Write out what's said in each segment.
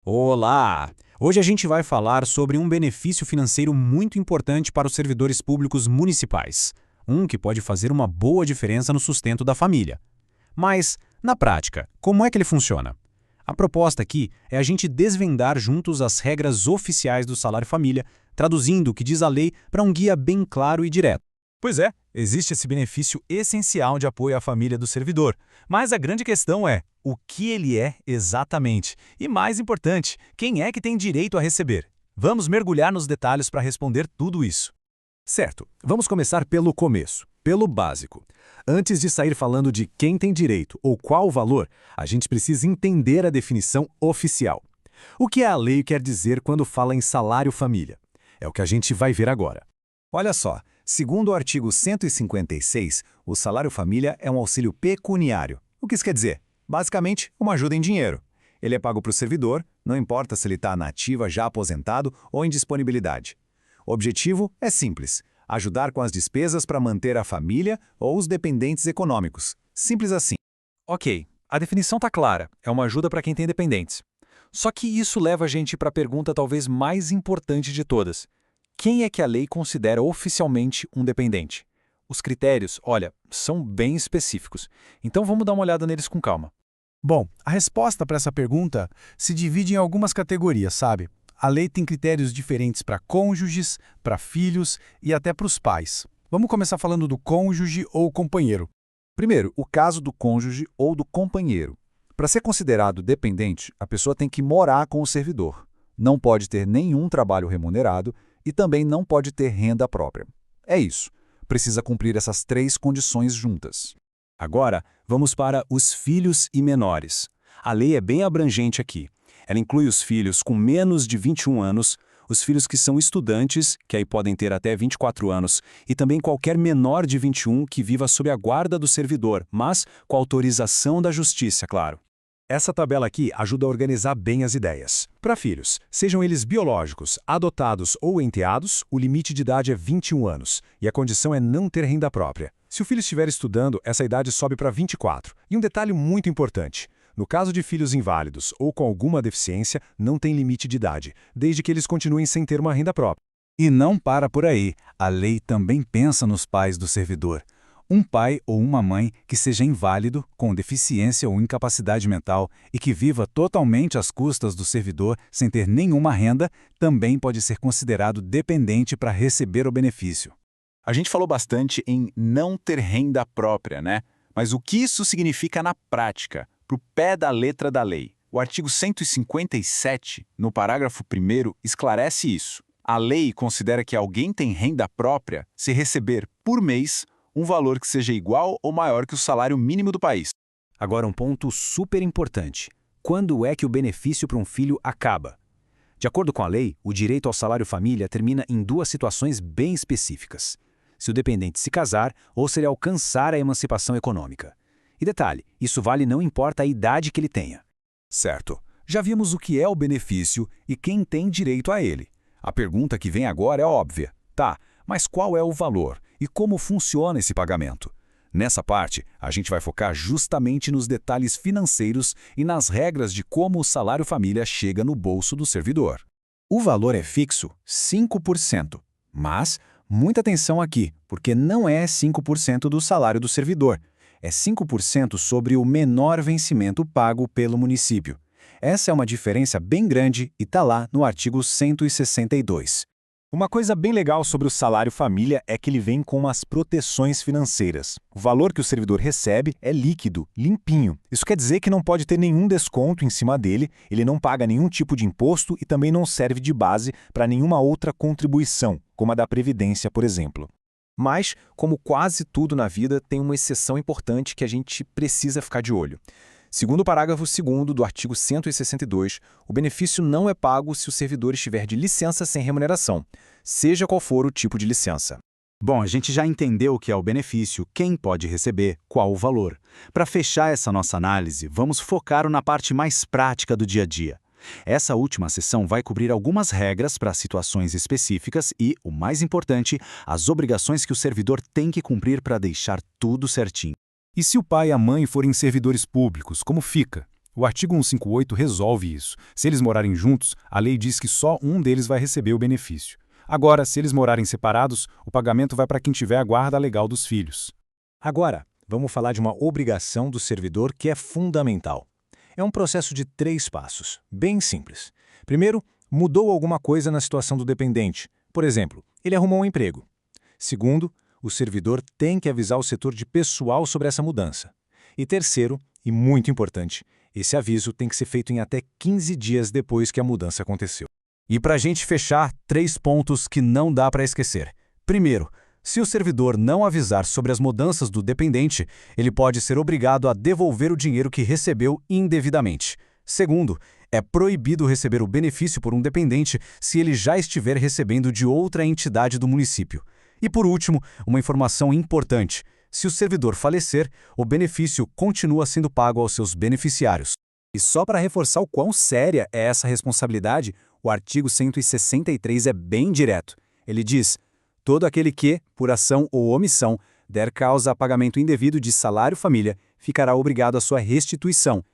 Olá! Hoje a gente vai falar sobre um benefício financeiro muito importante para os servidores públicos municipais. Um que pode fazer uma boa diferença no sustento da família. Mas, na prática, como é que ele funciona? A proposta aqui é a gente desvendar juntos as regras oficiais do salário-família, traduzindo o que diz a lei para um guia bem claro e direto. Pois é, existe esse benefício essencial de apoio à família do servidor. Mas a grande questão é, o que ele é exatamente? E mais importante, quem é que tem direito a receber? Vamos mergulhar nos detalhes para responder tudo isso. Certo, vamos começar pelo começo, pelo básico. Antes de sair falando de quem tem direito ou qual o valor, a gente precisa entender a definição oficial. O que a lei quer dizer quando fala em salário-família? É o que a gente vai ver agora. Olha só, segundo o artigo 156, o salário-família é um auxílio pecuniário. O que isso quer dizer? Basicamente, uma ajuda em dinheiro. Ele é pago para o servidor, não importa se ele está na ativa, já aposentado ou em disponibilidade. O objetivo é simples: ajudar com as despesas para manter a família ou os dependentes econômicos. Simples assim. Ok, a definição está clara, é uma ajuda para quem tem dependentes. Só que isso leva a gente para a pergunta talvez mais importante de todas. Quem é que a lei considera oficialmente um dependente? Os critérios, olha, são bem específicos. Então vamos dar uma olhada neles com calma. Bom, a resposta para essa pergunta se divide em algumas categorias, sabe? A lei tem critérios diferentes para cônjuges, para filhos e até para os pais. Vamos começar falando do cônjuge ou companheiro. Primeiro, o caso do cônjuge ou do companheiro. Para ser considerado dependente, a pessoa tem que morar com o servidor. Não pode ter nenhum trabalho remunerado e também não pode ter renda própria. É isso. Precisa cumprir essas três condições juntas. Agora, vamos para os filhos e menores. A lei é bem abrangente aqui. Ela inclui os filhos com menos de 21 anos, os filhos que são estudantes, que aí podem ter até 24 anos, e também qualquer menor de 21 que viva sob a guarda do servidor, mas com autorização da justiça, claro. Essa tabela aqui ajuda a organizar bem as ideias. Para filhos, sejam eles biológicos, adotados ou enteados, o limite de idade é 21 anos, e a condição é não ter renda própria. Se o filho estiver estudando, essa idade sobe para 24. E um detalhe muito importante: no caso de filhos inválidos ou com alguma deficiência, não tem limite de idade, desde que eles continuem sem ter uma renda própria. E não para por aí. A lei também pensa nos pais do servidor. Um pai ou uma mãe que seja inválido, com deficiência ou incapacidade mental e que viva totalmente às custas do servidor sem ter nenhuma renda, também pode ser considerado dependente para receber o benefício. A gente falou bastante em não ter renda própria, né? Mas o que isso significa na prática, para o pé da letra da lei? O artigo 157, no parágrafo 1º, esclarece isso. A lei considera que alguém tem renda própria se receber, por mês, um valor que seja igual ou maior que o salário mínimo do país. Agora um ponto super importante. Quando é que o benefício para um filho acaba? De acordo com a lei, o direito ao salário-família termina em duas situações bem específicas: se o dependente se casar ou se ele alcançar a emancipação econômica. E detalhe, isso vale não importa a idade que ele tenha. Certo. Já vimos o que é o benefício e quem tem direito a ele. A pergunta que vem agora é óbvia. Tá, mas qual é o valor e como funciona esse pagamento? Nessa parte, a gente vai focar justamente nos detalhes financeiros e nas regras de como o salário-família chega no bolso do servidor. O valor é fixo, 5%. Mas, muita atenção aqui, porque não é 5% do salário do servidor. É 5% sobre o menor vencimento pago pelo município. Essa é uma diferença bem grande e está lá no artigo 162. Uma coisa bem legal sobre o salário-família é que ele vem com as proteções financeiras. O valor que o servidor recebe é líquido, limpinho. Isso quer dizer que não pode ter nenhum desconto em cima dele, ele não paga nenhum tipo de imposto e também não serve de base para nenhuma outra contribuição, como a da Previdência, por exemplo. Mas, como quase tudo na vida, tem uma exceção importante que a gente precisa ficar de olho. Segundo o parágrafo 2º do artigo 162, o benefício não é pago se o servidor estiver de licença sem remuneração, seja qual for o tipo de licença. Bom, a gente já entendeu o que é o benefício, quem pode receber, qual o valor. Para fechar essa nossa análise, vamos focar na parte mais prática do dia a dia. Essa última sessão vai cobrir algumas regras para situações específicas e, o mais importante, as obrigações que o servidor tem que cumprir para deixar tudo certinho. E se o pai e a mãe forem servidores públicos, como fica? O artigo 158 resolve isso. Se eles morarem juntos, a lei diz que só um deles vai receber o benefício. Agora, se eles morarem separados, o pagamento vai para quem tiver a guarda legal dos filhos. Agora, vamos falar de uma obrigação do servidor que é fundamental. É um processo de 3 passos, bem simples. Primeiro, mudou alguma coisa na situação do dependente. Por exemplo, ele arrumou um emprego. Segundo, o servidor tem que avisar o setor de pessoal sobre essa mudança. E terceiro, e muito importante, esse aviso tem que ser feito em até 15 dias depois que a mudança aconteceu. E para a gente fechar, 3 pontos que não dá para esquecer. Primeiro, se o servidor não avisar sobre as mudanças do dependente, ele pode ser obrigado a devolver o dinheiro que recebeu indevidamente. Segundo, é proibido receber o benefício por um dependente se ele já estiver recebendo de outra entidade do município. E por último, uma informação importante. Se o servidor falecer, o benefício continua sendo pago aos seus beneficiários. E só para reforçar o quão séria é essa responsabilidade, o artigo 163 é bem direto. Ele diz: todo aquele que, por ação ou omissão, der causa a pagamento indevido de salário-família, ficará obrigado à sua restituição.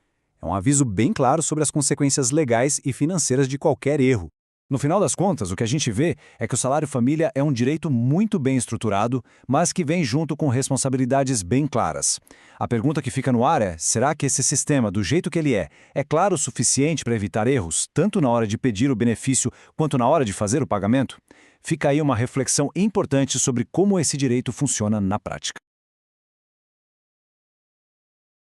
É um aviso bem claro sobre as consequências legais e financeiras de qualquer erro. No final das contas, o que a gente vê é que o salário-família é um direito muito bem estruturado, mas que vem junto com responsabilidades bem claras. A pergunta que fica no ar é: será que esse sistema, do jeito que ele é claro o suficiente para evitar erros, tanto na hora de pedir o benefício quanto na hora de fazer o pagamento? Fica aí uma reflexão importante sobre como esse direito funciona na prática.